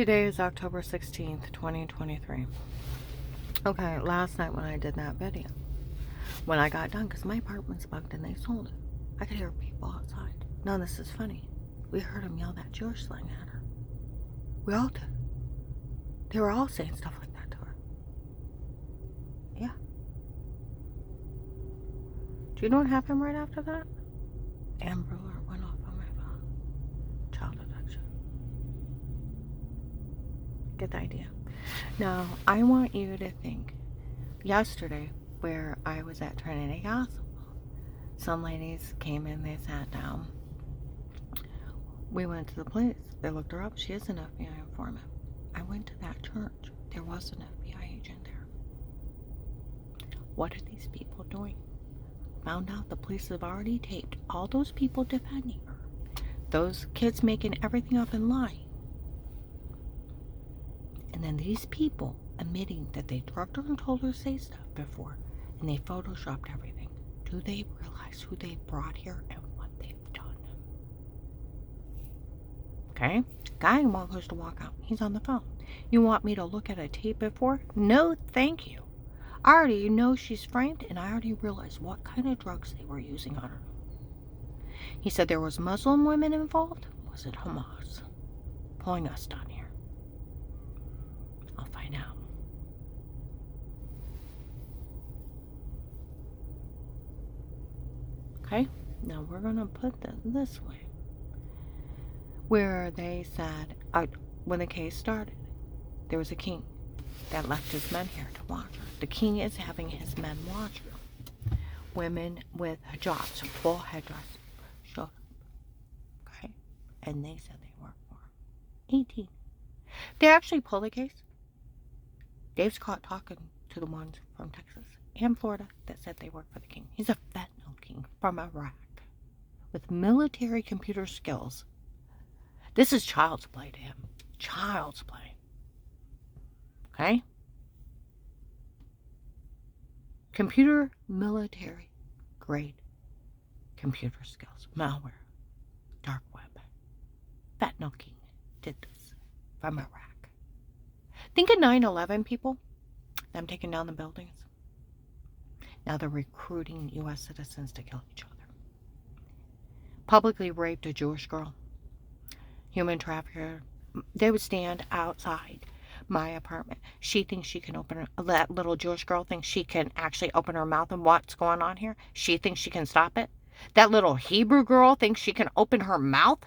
Today is October 16th, 2023. Okay, last night when I did that video, when I got done, because my apartment's bugged and they sold it, I could hear people outside. Now, this is funny. We heard them yell that Jewish slang at her. We all did. They were all saying stuff like that to her. Yeah. Do you know what happened right after that? Amber Alert went off on my phone. Child abduction. Get the idea. Now, I want you to think, yesterday, where I was at Trinity Gospel, some ladies came in, they sat down. We went to the police. They looked her up. She is an FBI informant. I went to that church. There was an FBI agent there. What are these people doing? Found out the police have already taped all those people defending her. Those kids making everything up and lying. And then these people admitting that they drugged her and told her to say stuff before, and they photoshopped everything. Do they realize who they brought here and what they've done? Okay? Guy goes to walk out. He's on the phone. You want me to look at a tape before? No, thank you. I already know she's framed, and I already realized what kind of drugs they were using on her. He said there was Muslim women involved. Was it Hamas? Pulling us down here. I'll find out. Okay? Now we're going to put this way. Where they said, when the case started, there was a king that left his men here to watch her. The king is having his men watch her. Women with hijabs, full headdress, showed up. Okay? And they said they worked for him. 18. They actually pulled the case. Dave's caught talking to the ones from Texas and Florida that said they worked for the king. He's a fentanyl king from Iraq with military computer skills. This is child's play to him. Child's play. Okay? Computer military grade computer skills. Malware. Dark web. Fentanyl king did this from Iraq. Think of 9/11, people. Them taking down the buildings. Now they're recruiting U.S. citizens to kill each other. Publicly raped a Jewish girl. Human trafficker. They would stand outside my apartment. She thinks she can open her, that little Jewish girl thinks she can actually open her mouth and what's going on here. She thinks she can stop it. That little Hebrew girl thinks she can open her mouth.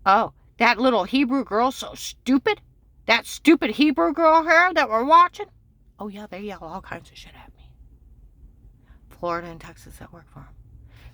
Oh, that little Hebrew girl so stupid. That stupid Hebrew girl here that we're watching. Oh yeah, they yell all kinds of shit at me. Florida and Texas that work for him.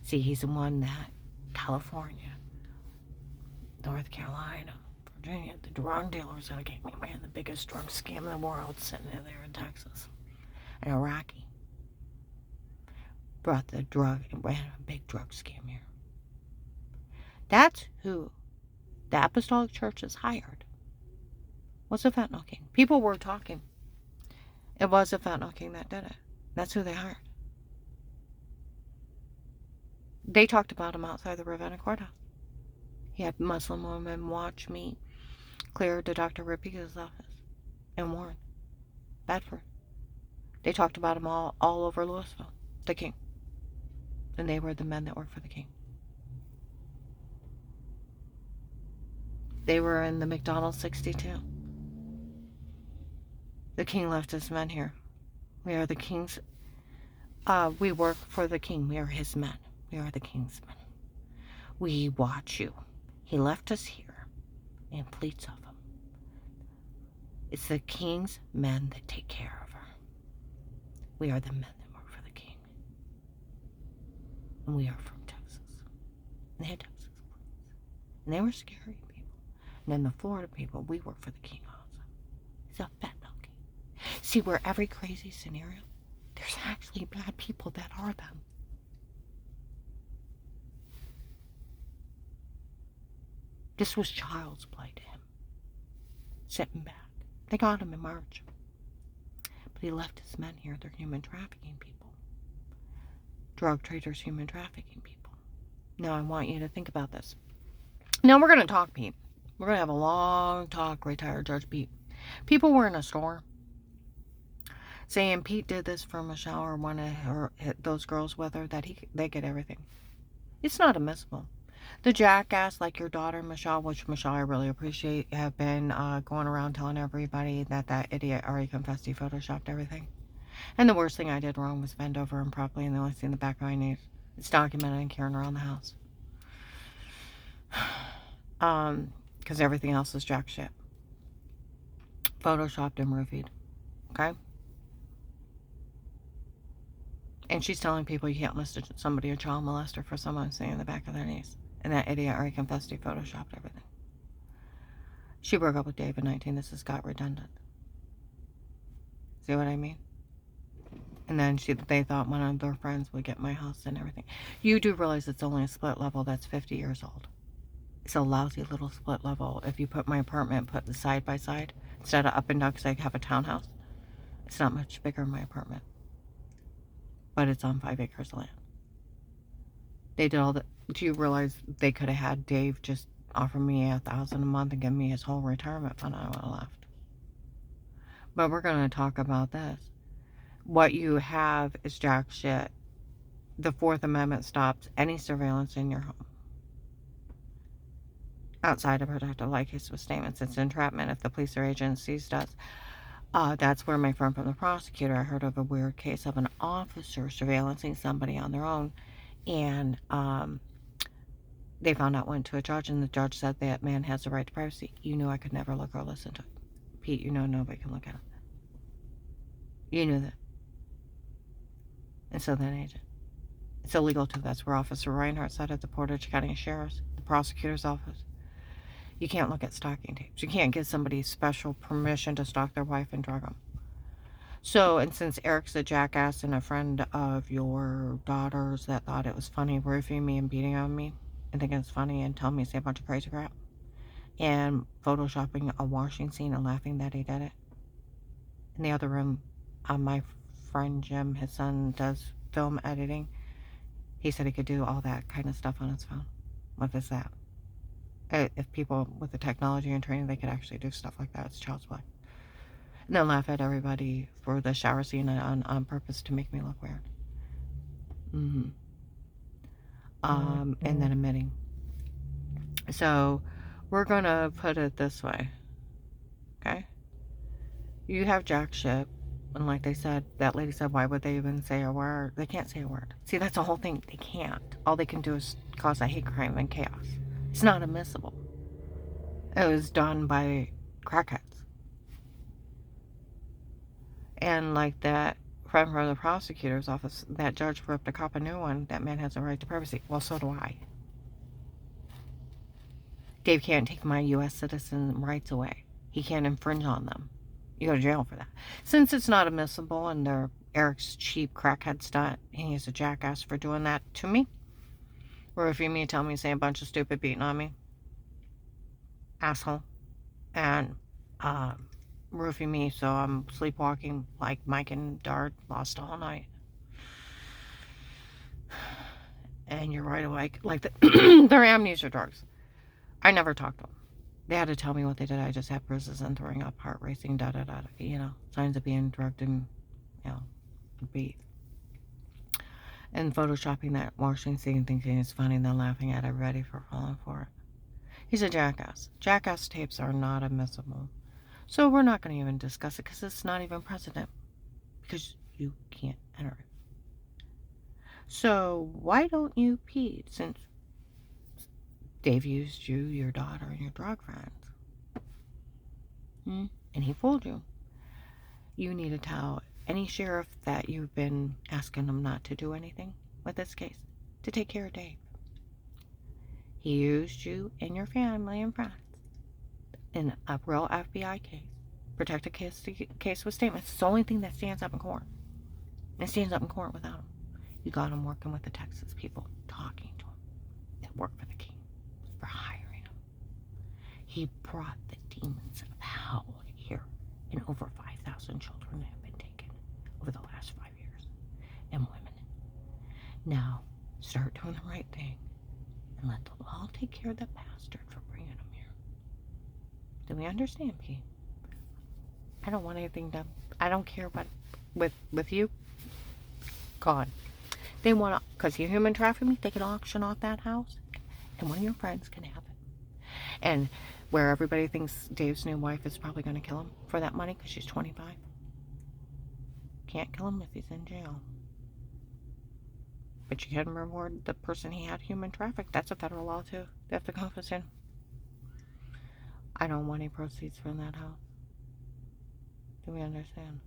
See, he's the one that California, North Carolina, Virginia, the drug dealers that gave me, man, the biggest drug scam in the world sitting there in Texas. An Iraqi brought the drug and ran a big drug scam here. That's who the Apostolic Church has hired. Was a fentanyl king. People were talking. It was a fentanyl king that did it. That's who they hired. They talked about him outside the Ravenna courthouse. He had Muslim women watch me clear to Dr. Rapika's office in Warren, Bedford. They talked about him all over Louisville, the king. And they were the men that worked for the king. They were in the McDonald's 62. The king left his men here. We are the king's. We work for the king. We are his men. We are the king's men. We watch you. He left us here and fleets of them. It's the king's men that take care of her. We are the men that work for the king. And we are from Texas. And they had Texas police. And they were scary people. And then the Florida people, we work for the king also. He's a fentanyl king. See, where every crazy scenario, there's actually bad people that are them. This was child's play to him. Sitting back. They got him in March. But he left his men here. They're human trafficking people. Drug traders, human trafficking people. Now I want you to think about this. Now we're going to talk, Pete. We're going to have a long talk, retired Judge Pete. People were in a store saying Pete did this for Michelle or one of those girls with her, that they get everything. It's not admissible. The jackass like your daughter, Michelle, which Michelle I really appreciate, have been going around telling everybody that idiot Ari Confesti photoshopped everything. And the worst thing I did wrong was bend over improperly and the only thing in the back of my knees. It's documented and carrying around the house. Because everything else is jack shit. Photoshopped and roofied. Okay? And she's telling people you can't list somebody a child molester for someone sitting in the back of their knees. And that idiot Ari Confesti photoshopped everything. She broke up with Dave in 19. This has got redundant. See what I mean? And then they thought one of their friends would get my house and everything. You do realize it's only a split level that's 50 years old. It's a lousy little split level. If you put my apartment, put the side by side, instead of up and down, because I have a townhouse, it's not much bigger than my apartment. But it's on 5 acres of land. They did all the... Do you realize they could have had Dave just offer me $1,000 a month and give me his whole retirement fund? I would have left. But we're going to talk about this. What you have is jack shit. The Fourth Amendment stops any surveillance in your home. Outside of protective light case with statements, it's entrapment if the police or agencies does. That's where my friend from the prosecutor, I heard of a weird case of an officer surveillancing somebody on their own, and they found out, went to a judge, and the judge said that man has the right to privacy. You knew I could never look or listen to it. Pete, you know nobody can look at it. You knew that. And so then agent. It's illegal too. That's where Officer Reinhardt said at the Portage County Sheriff's, the prosecutor's office. You can't look at stalking tapes. You can't give somebody special permission to stalk their wife and drug them. So, and since Eric's a jackass and a friend of your daughter's that thought it was funny roofing me and beating on me and thinking it's funny and telling me to say a bunch of crazy crap and photoshopping a washing scene and laughing that he did it. In the other room, my friend Jim, his son, does film editing. He said he could do all that kind of stuff on his phone. What is that? If people with the technology and training, they could actually do stuff like that. It's child's play. And then laugh at everybody for the shower scene on purpose to make me look weird. And then admitting. So we're going to put it this way. Okay? You have jack shit. And like they said, that lady said, why would they even say a word? They can't say a word. See, that's the whole thing. They can't. All they can do is cause a hate crime and chaos. It's not admissible. It was done by crackheads. And like that friend from the prosecutor's office, that judge ripped a cop a new one. That man has a right to privacy. Well, so do I. Dave can't take my U.S. citizen rights away. He can't infringe on them. You go to jail for that. Since it's not admissible and they're Eric's cheap crackhead stunt, and he's a jackass for doing that to me, roofing me, telling me to say a bunch of stupid, beating on me, asshole, and roofing me so I'm sleepwalking like Mike and Dart lost all night. And you're right awake. Like their amnesia drugs. I never talked to them. They had to tell me what they did. I just had bruises and throwing up, heart racing, signs of being drugged and, beat. And photoshopping that washing scene, thinking it's funny, and then laughing at everybody for falling for it. He's a jackass. Jackass tapes are not admissible. So we're not going to even discuss it because it's not even precedent. Because you can't enter it. So why don't you, Pete, since Dave used you, your daughter, and your drug friends, and he fooled you, you need to tell any sheriff that you've been asking them not to do anything with this case to take care of Dave. He used you and your family and friends in a real FBI case. Protect a case with statements. It's the only thing that stands up in court. And it stands up in court without him. You got him working with the Texas people, talking to him. That work for the king. For hiring him. He brought the demons of hell here. And over 5,000 children have been taken over the last 5 years. And women. Now, start doing the right thing. And let the law take care of that bastard for bringing him here. Do we understand, Pete? I don't want anything done. I don't care what with you. Gone. They want to, because you human traffic me, they can auction off that house, and one of your friends can have it. And where everybody thinks Dave's new wife is probably going to kill him for that money because she's 25. Can't kill him if he's in jail. But you can reward the person he had human traffic. That's a federal law too. They have to confess in. I don't want any proceeds from that house. Do we understand?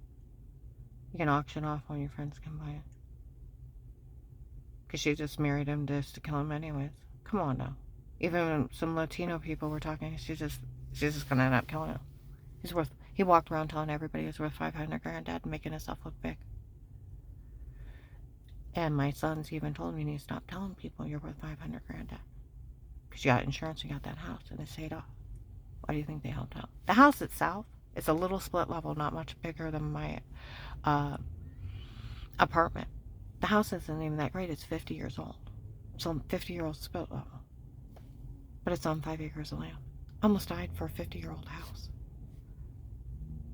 You can auction off when your friends can buy it. Because she just married him just to kill him anyways. Come on now. Even when some Latino people were talking, she's just gonna end up killing him. He walked around telling everybody he's worth 500 grand, Dad, and making himself look big. And my sons even told me, you need to stop telling people you're worth 500 grand, Dad. Because you got insurance, you got that house, and it's paid off. Why do you think they helped out? The house itself, it's a little split level, not much bigger than my apartment. The house isn't even that great. It's 50 years old. It's a 50-year-old split level. But it's on 5 acres of land. Almost died for a 50-year-old house.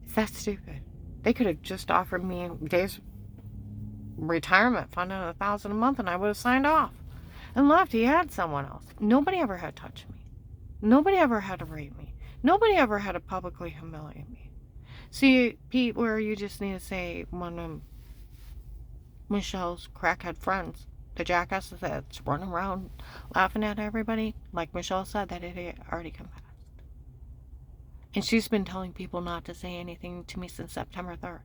It's that stupid. They could have just offered me Dave's retirement fund at $1,000 a month, and I would have signed off and left. He had someone else. Nobody ever had touched me. Nobody ever had to rape me. Nobody ever had to publicly humiliate me. See, Pete, where you just need to say one of Michelle's crackhead friends, the jackass that's running around laughing at everybody, like Michelle said, that idiot already confessed. And she's been telling people not to say anything to me since September 3rd.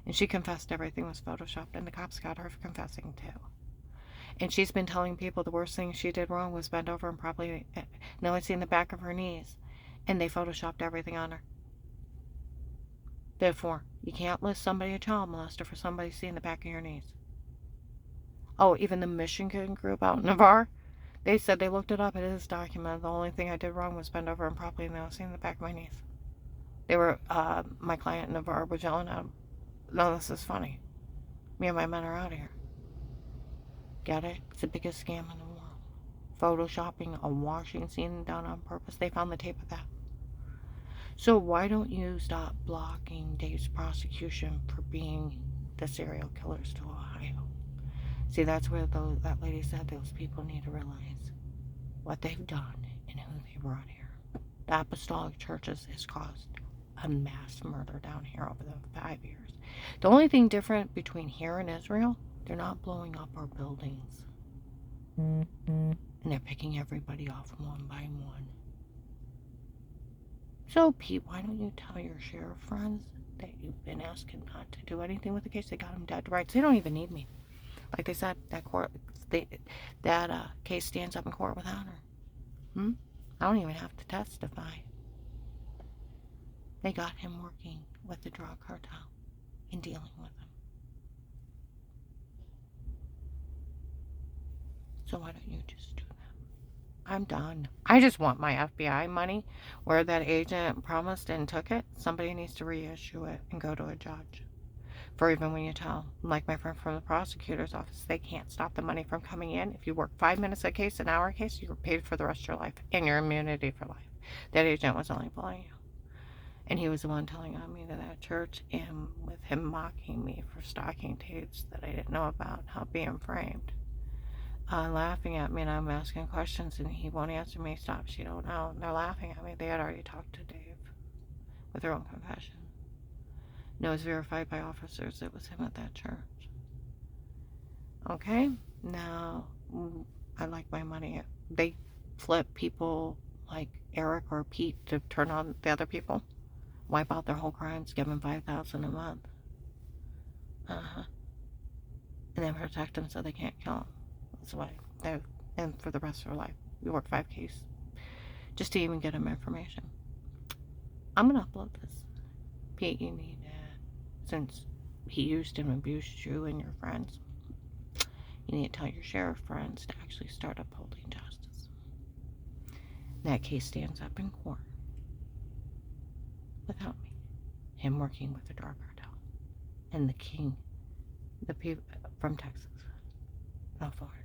And she confessed everything was photoshopped, and the cops got her for confessing too. And she's been telling people the worst thing she did wrong was bend over and probably no one seen the back of her knees. And they photoshopped everything on her. Therefore, you can't list somebody a child molester for somebody seeing the back of your knees. Oh, even the Michigan group out in Navarre, they said they looked it up. It is documented. The only thing I did wrong was bend over and properly and they were seeing the back of my knees. They were, my client in Navarre was yelling at them, no, this is funny. Me and my men are out of here. Get it? It's the biggest scam in the world. Photoshopping a washing scene done on purpose. They found the tape of that. So why don't you stop blocking Dave's prosecution for being the serial killers to Ohio? See, that's where that lady said those people need to realize what they've done and who they brought here. The Apostolic Churches has caused a mass murder down here over the 5 years. The only thing different between here and Israel, they're not blowing up our buildings. And they're picking everybody off one by one. So, Pete, why don't you tell your sheriff friends that you've been asking not to do anything with the case? They got them dead to rights. They don't even need me. Like they said, that case stands up in court without her. I don't even have to testify. They got him working with the drug cartel and dealing with them. So why don't you just do that? I'm done. I just want my FBI money where that agent promised and took it. Somebody needs to reissue it and go to a judge. For even when you tell, like my friend from the prosecutor's office, they can't stop the money from coming in. If you work 5 minutes a case, an hour a case, you're paid for the rest of your life and your immunity for life. That agent was only bullying you. And he was the one telling on me to that church, and with him mocking me for stalking tapes that I didn't know about, how being framed. Laughing at me, and I'm asking questions, and he won't answer me. Stop, she don't know. And they're laughing at me. They had already talked to Dave with their own confession. No, it was verified by officers. It was him at that church. Okay, now I like my money. They flip people like Eric or Pete to turn on the other people, wipe out their whole crimes, give them $5,000 a month, and then protect them so they can't kill them. That's why and for the rest of their life, we work 5 cases just to even get them information. I'm gonna upload this. Pete, you need since he used and abused you and your friends, you need to tell your sheriff friends to actually start upholding justice. That case stands up in court without me. Him working with the drug cartel and the king, the people from Texas, no Florida.